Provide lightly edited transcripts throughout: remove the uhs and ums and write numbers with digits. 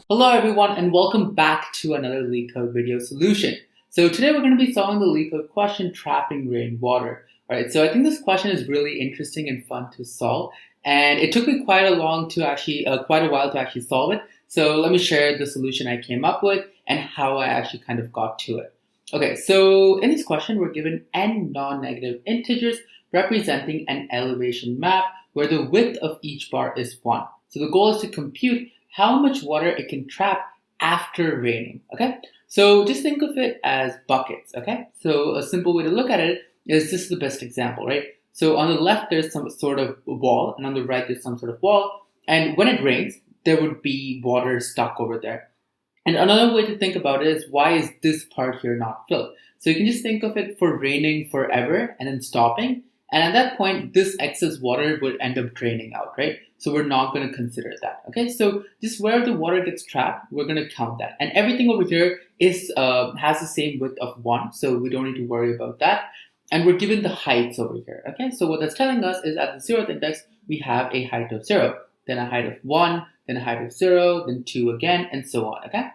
Hello everyone and welcome back to another LeetCode video solution. So today we're going to be solving the LeetCode question, trapping rainwater. Alright, so I think this question is really interesting and fun to solve, and it took me quite a while to actually solve it. So let me share the solution I came up with and how I actually kind of got to it. Okay, so in this question we're given n non-negative integers representing an elevation map where the width of each bar is 1. So the goal is to compute how much water it can trap after raining, okay? So just think of it as buckets, okay? So a simple way to look at it is this is the best example, right? So on the left, there's some sort of wall, and on the right, there's some sort of wall. And when it rains, there would be water stuck over there. And another way to think about it is why is this part here not filled? So you can just think of it for raining forever and then stopping. And at that point, this excess water would end up draining out, right? So we're not going to consider that, okay? So just where the water gets trapped, we're going to count that. And everything over here is has the same width of 1, so we don't need to worry about that. And we're given the heights over here, okay? So what that's telling us is at the 0th index, we have a height of 0, then a height of 1, then a height of 0, then 2 again, and so on, okay?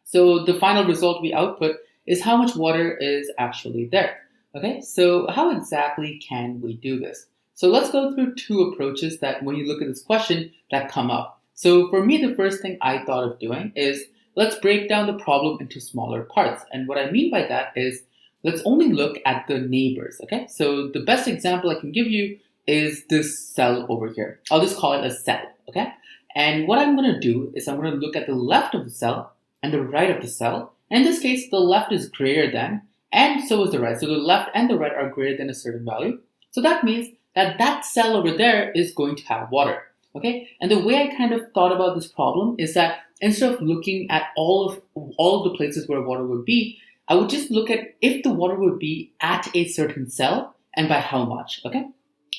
So the final result we output is how much water is actually there. Okay, so how exactly can we do this? So let's go through two approaches that when you look at this question that come up. So for me, the first thing I thought of doing is let's break down the problem into smaller parts. And what I mean by that is let's only look at the neighbors, okay? So the best example I can give you is this cell over here. I'll just call it a cell, okay? And what I'm gonna do is I'm gonna look at the left of the cell and the right of the cell. In this case, the left is greater than, and so is the right. So the left and the right are greater than a certain value. So that means that that cell over there is going to have water. Okay? And the way I kind of thought about this problem is that instead of looking at all of the places where water would be, I would just look at if the water would be at a certain cell and by how much. Okay?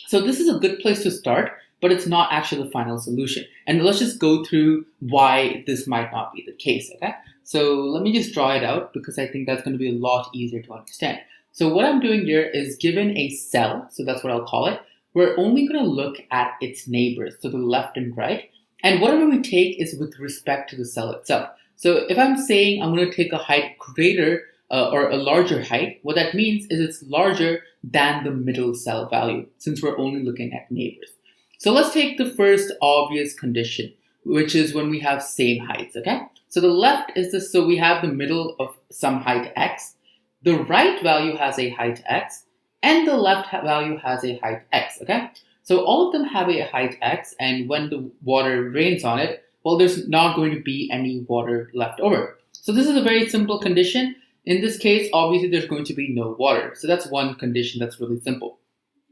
So this is a good place to start, but it's not actually the final solution. And let's just go through why this might not be the case, okay? So let me just draw it out because I think that's going to be a lot easier to understand. So what I'm doing here is given a cell, so that's what I'll call it, we're only going to look at its neighbors, so the left and right. And whatever we take is with respect to the cell itself. So if I'm saying I'm going to take a height greater or a larger height, what that means is it's larger than the middle cell value since we're only looking at neighbors. So let's take the first obvious condition, which is when we have same heights, okay? So the left is this, so we have the middle of some height x, the right value has a height x, and the left value has a height x, okay? So all of them have a height x, and when the water rains on it, well, there's not going to be any water left over. So this is a very simple condition. In this case, obviously there's going to be no water. So that's one condition that's really simple.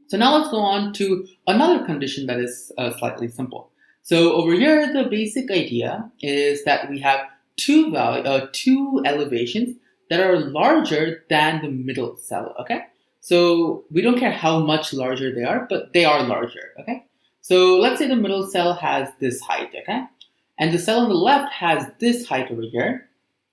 So now let's go on to another condition that is slightly simple. So over here, the basic idea is that we have two elevations that are larger than the middle cell, okay? So we don't care how much larger they are, but they are larger, okay? So let's say the middle cell has this height, okay? And the cell on the left has this height over here,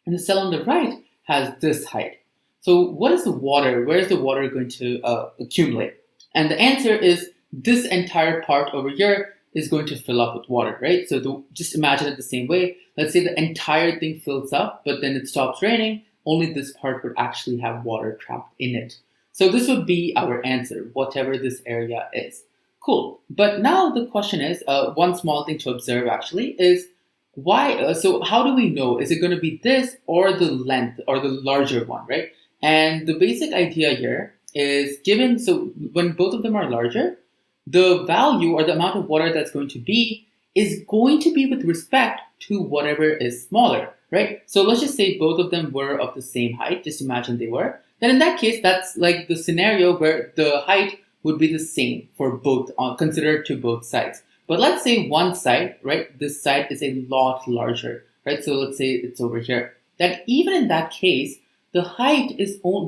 and the cell on the right has this height. So what is the water? Where is the water going to accumulate? And the answer is this entire part over here is going to fill up with water, right? So just imagine it the same way. Let's say the entire thing fills up, but then it stops raining. Only this part would actually have water trapped in it. So this would be our answer, whatever this area is. Cool. But now the question is, one small thing to observe actually is why, so how do we know? Is it going to be this or the length or the larger one, right? And the basic idea here is given, so when both of them are larger, the value or the amount of water that's going to be is going to be with respect to whatever is smaller, right? So let's just say both of them were of the same height, just imagine they were. Then in that case, that's like the scenario where the height would be the same for both, considered to both sides. But let's say one side, right, this side is a lot larger, right? So let's say it's over here. Then even in that case, the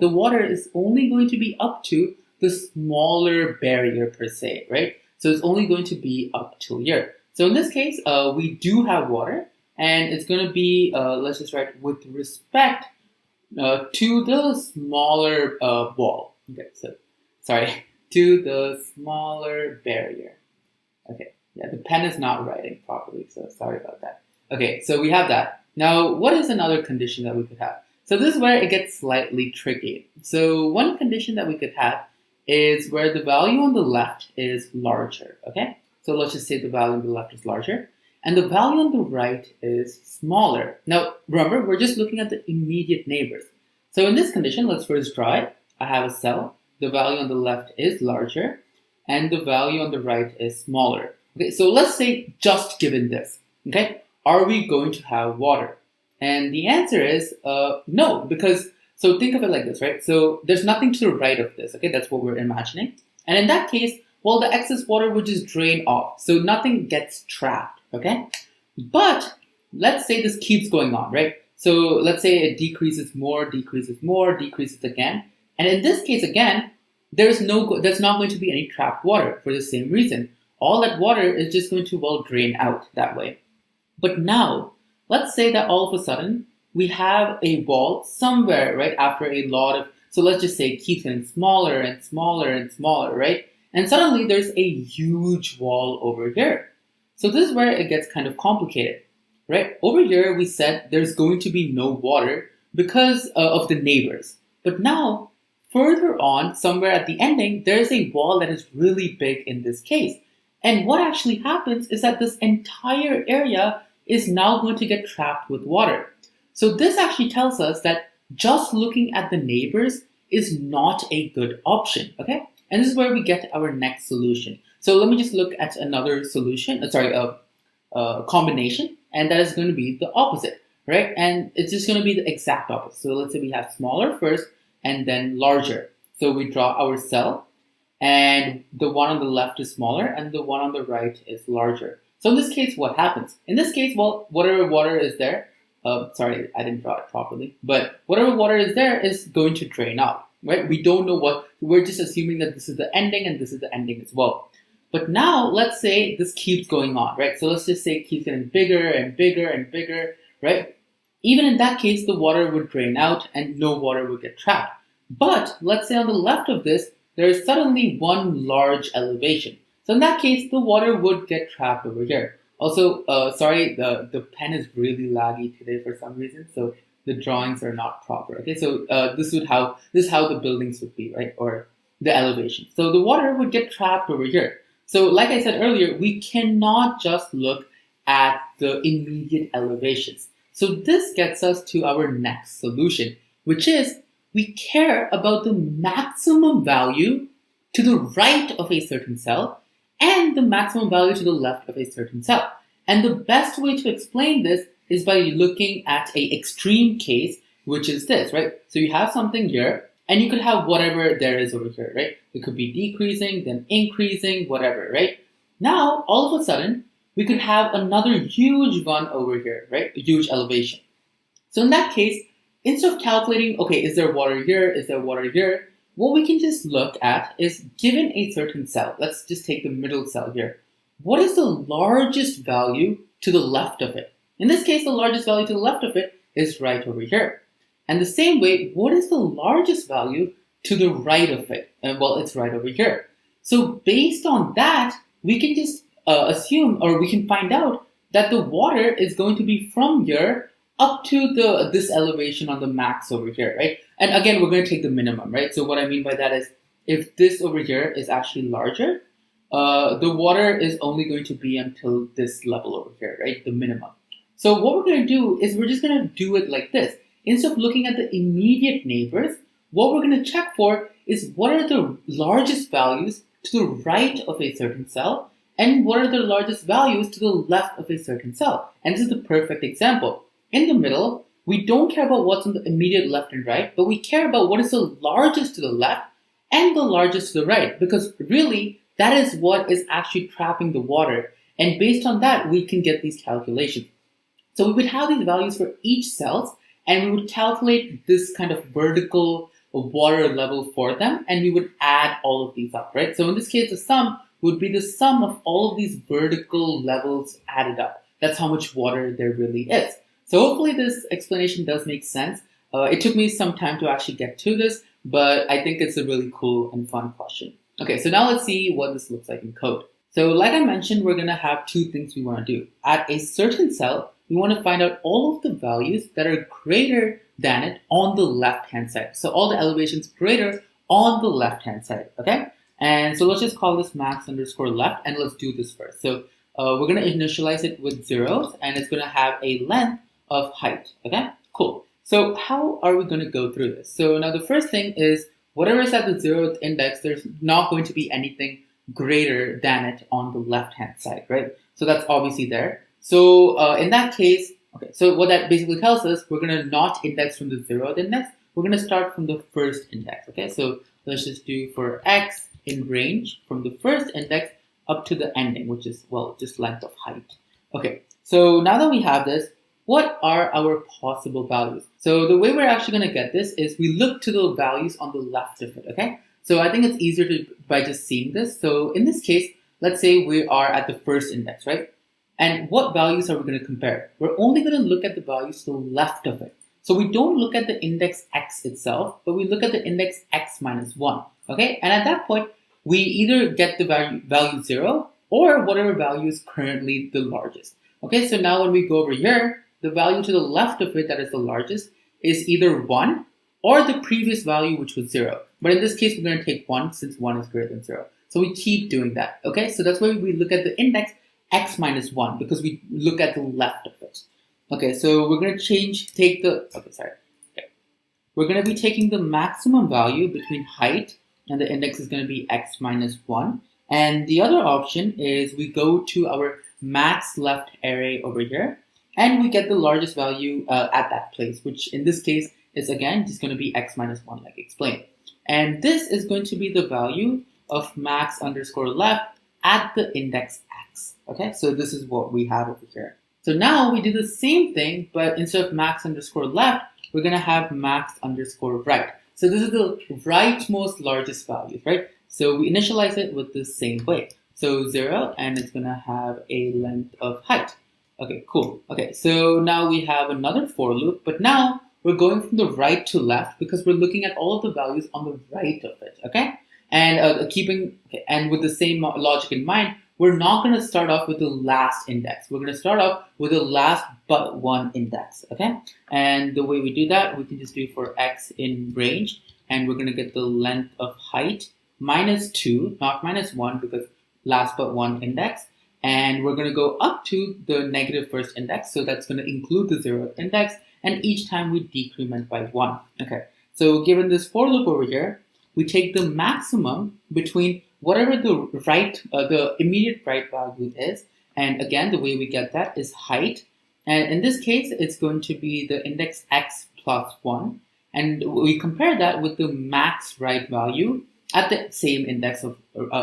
water is only going to be up to the smaller barrier per se, right? So it's only going to be up to here. So in this case, we do have water, and it's going to be, let's just write with respect to the smaller wall. Okay, so sorry, to the smaller barrier. Okay, yeah, the pen is not writing properly, so sorry about that. Okay, so we have that. Now, what is another condition that we could have? So this is where it gets slightly tricky. So one condition that we could have is where the value on the left is larger, okay? So let's just say the value on the left is larger, and the value on the right is smaller. Now, remember, we're just looking at the immediate neighbors. So in this condition, let's first draw it. I have a cell. The value on the left is larger, and the value on the right is smaller. Okay, so let's say just given this, okay? Are we going to have water? And the answer is no, because, so think of it like this, right? So there's nothing to the right of this, okay? That's what we're imagining. And in that case, well, the excess water would just drain off. So nothing gets trapped, okay? But let's say this keeps going on, right? So let's say it decreases more, decreases again. And in this case, again, there's not going to be any trapped water for the same reason. All that water is just going to, well, drain out that way. But now, let's say that all of a sudden, we have a wall somewhere, right, after a lot of, so let's just say it keeps getting smaller and smaller and smaller, right? And suddenly there's a huge wall over here. So this is where it gets kind of complicated, right? Over here, we said there's going to be no water because of the neighbors. But now, further on, somewhere at the ending, there's a wall that is really big in this case. And what actually happens is that this entire area is now going to get trapped with water. So this actually tells us that just looking at the neighbors is not a good option, okay? And this is where we get our next solution. So let me just look at another solution, combination, and that is going to be the opposite, right? And it's just going to be the exact opposite. So let's say we have smaller first and then larger. So we draw our cell, and the one on the left is smaller and the one on the right is larger. So in this case, what happens? In this case, well, whatever water is there, sorry, I didn't draw it properly, but whatever water is there is going to drain out, right? We don't know we're just assuming that this is the ending and this is the ending as well. But now, let's say this keeps going on, right? So let's just say it keeps getting bigger and bigger and bigger, right? Even in that case, the water would drain out and no water would get trapped. But let's say on the left of this, there is suddenly one large elevation. So in that case, the water would get trapped over here. Also, sorry, the pen is really laggy today for some reason, so the drawings are not proper. Okay, so this is how the buildings would be, right, or the elevation. So the water would get trapped over here. So like I said earlier, we cannot just look at the immediate elevations. So this gets us to our next solution, which is we care about the maximum value to the right of a certain cell and the maximum value to the left of a certain cell. And the best way to explain this is by looking at an extreme case, which is this, right? So you have something here, and you could have whatever there is over here, right? It could be decreasing, then increasing, whatever, right? Now, all of a sudden, we could have another huge one over here, right? A huge elevation. So in that case, instead of calculating, okay, is there water here? Is there water here? What we can just look at is, given a certain cell, let's just take the middle cell here. What is the largest value to the left of it? In this case, the largest value to the left of it is right over here. And the same way, what is the largest value to the right of it? And well, it's right over here. So based on that, we can just assume, or we can find out that the water is going to be from here up to this elevation on the max over here, right? And again, we're going to take the minimum, right? So what I mean by that is, if this over here is actually larger, the water is only going to be until this level over here, right? The minimum. So what we're going to do is we're just going to do it like this. Instead of looking at the immediate neighbors, what we're going to check for is what are the largest values to the right of a certain cell and what are the largest values to the left of a certain cell. And this is the perfect example. In the middle, we don't care about what's on the immediate left and right, but we care about what is the largest to the left and the largest to the right, because really that is what is actually trapping the water. And based on that, we can get these calculations. So we would have these values for each cell, and we would calculate this kind of vertical water level for them, and we would add all of these up, right? So in this case, the sum would be the sum of all of these vertical levels added up. That's how much water there really is. So hopefully this explanation does make sense. It took me some time to actually get to this, but I think it's a really cool and fun question. Okay, so now let's see what this looks like in code. So like I mentioned, we're going to have two things we want to do. At a certain cell, we want to find out all of the values that are greater than it on the left-hand side. So all the elevations greater on the left-hand side, okay? And so let's just call this max underscore left, and let's do this first. So we're going to initialize it with zeros, and it's going to have a length of height, okay? Cool. So how are we going to go through this? So now the first thing is whatever is at the 0th index, there's not going to be anything greater than it on the left-hand side, right? So that's obviously there. So in that case, okay, so what that basically tells us, we're going to not index from the 0th index. We're going to start from the first index, okay? So let's just do for x in range from the first index up to the ending, which is, well, just length of height. Okay, so now that we have this, what are our possible values? So the way we're actually going to get this is we look to the values on the left of it, okay? So I think it's easier by just seeing this. So in this case, let's say we are at the first index, right? And what values are we going to compare? We're only going to look at the values to the left of it. So we don't look at the index x itself, but we look at the index x minus 1, okay? And at that point, we either get the value 0 or whatever value is currently the largest. Okay, so now when we go over here, the value to the left of it that is the largest is either 1 or the previous value, which was 0. But in this case, we're going to take 1 since 1 is greater than 0. So we keep doing that, okay? So that's why we look at the index x minus 1 because we look at the left of it. Okay, so we're going to We're going to be taking the maximum value between height and the index is going to be x minus 1. And the other option is we go to our max left array over here and we get the largest value at that place, which in this case is again just going to be x minus 1 like explained. And this is going to be the value of max underscore left at the index x. Okay, so this is what we have over here. So now we do the same thing, but instead of max underscore left, we're going to have max underscore right. So this is the rightmost largest value, right? So we initialize it with the same way. So 0, and it's going to have a length of height. Okay, cool. Okay, so now we have another for loop, but now we're going from the right to left because we're looking at all of the values on the right of it, okay? And and with the same logic in mind, we're not going to start off with the last index. We're going to start off with the last but one index, okay? And the way we do that, we can just do for x in range, and we're going to get the length of height minus 2, not minus 1, because last but one index. And we're going to go up to the negative first index, so that's going to include the 0th index, and each time we decrement by 1. Okay, so given this for loop over here, we take the maximum between whatever the immediate right value is, and again, the way we get that is height, and in this case, it's going to be the index x plus 1, and we compare that with the max right value at the same index of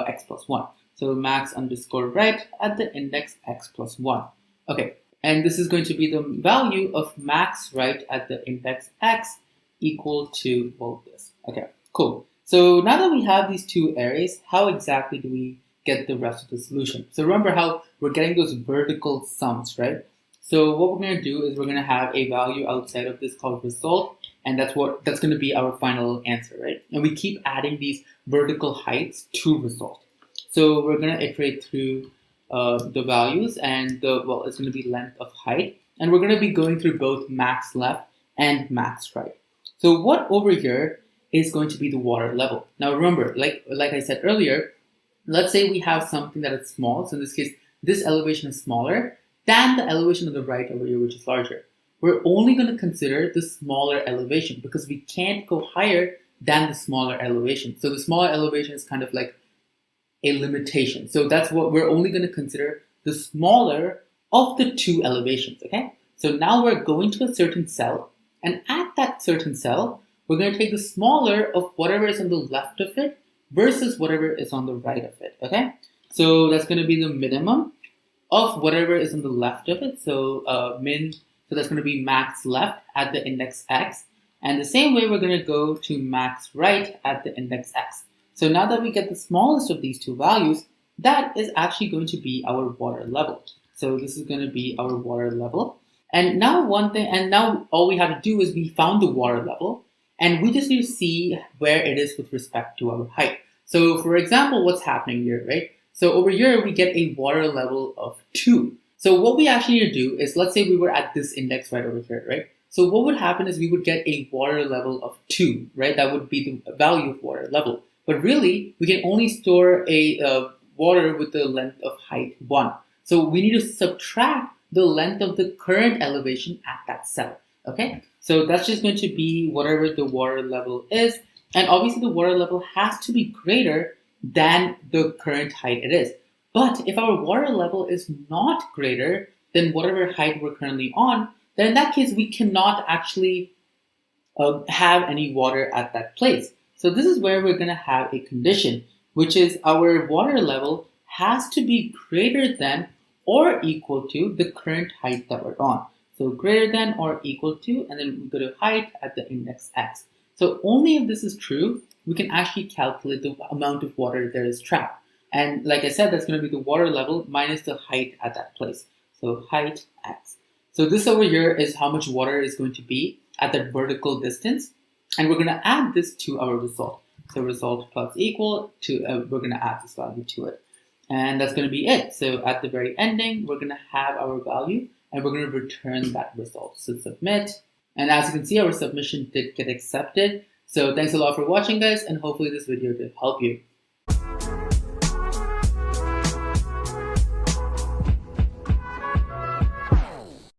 x plus 1. So max underscore right at the index x plus 1. Okay, and this is going to be the value of max right at the index x equal to, well, this. Okay, cool. So now that we have these two arrays, how exactly do we get the rest of the solution? So remember how we're getting those vertical sums, right? So what we're going to do is we're going to have a value outside of this called result, and that's going to be our final answer, right? And we keep adding these vertical heights to result. So we're going to iterate through the values, and it's going to be length of height, and we're going to be going through both max left and max right. So what over here is going to be the water level. Now remember, like I said earlier, let's say we have something that is small. So in this case, this elevation is smaller than the elevation on the right over here, which is larger. We're only going to consider the smaller elevation because we can't go higher than the smaller elevation. So the smaller elevation is kind of like a limitation. So that's what we're only going to consider, the smaller of the two elevations, okay? So now we're going to a certain cell, and at that certain cell, we're going to take the smaller of whatever is on the left of it versus whatever is on the right of it, okay? So that's going to be the minimum of whatever is on the left of it. So so that's going to be max left at the index x. And the same way, we're going to go to max right at the index x. So now that we get the smallest of these two values, that is actually going to be our water level. So this is going to be our water level. And now all we have to do is we found the water level, and we just need to see where it is with respect to our height. So for example, what's happening here, right? So over here, we get a water level of 2. So what we actually need to do is, let's say we were at this index right over here, right? So what would happen is we would get a water level of 2, right? That would be the value of water level. But really, we can only store a water with the length of height 1. So we need to subtract the length of the current elevation at that cell, okay? So that's just going to be whatever the water level is. And obviously the water level has to be greater than the current height it is. But if our water level is not greater than whatever height we're currently on, then in that case, we cannot actually have any water at that place. So this is where we're going to have a condition, which is our water level has to be greater than or equal to the current height that we're on. So greater than or equal to, and then we go to height at the index x. So only if this is true, we can actually calculate the amount of water there is trapped. And like I said, that's going to be the water level minus the height at that place. So height x. So this over here is how much water is going to be at that vertical distance. And we're going to add this to our result. So result plus equal to, we're going to add this value to it. And that's going to be it. So at the very ending, we're going to have our value and we're going to return that result. So submit. And as you can see, our submission did get accepted. So thanks a lot for watching, guys, and hopefully this video did help you.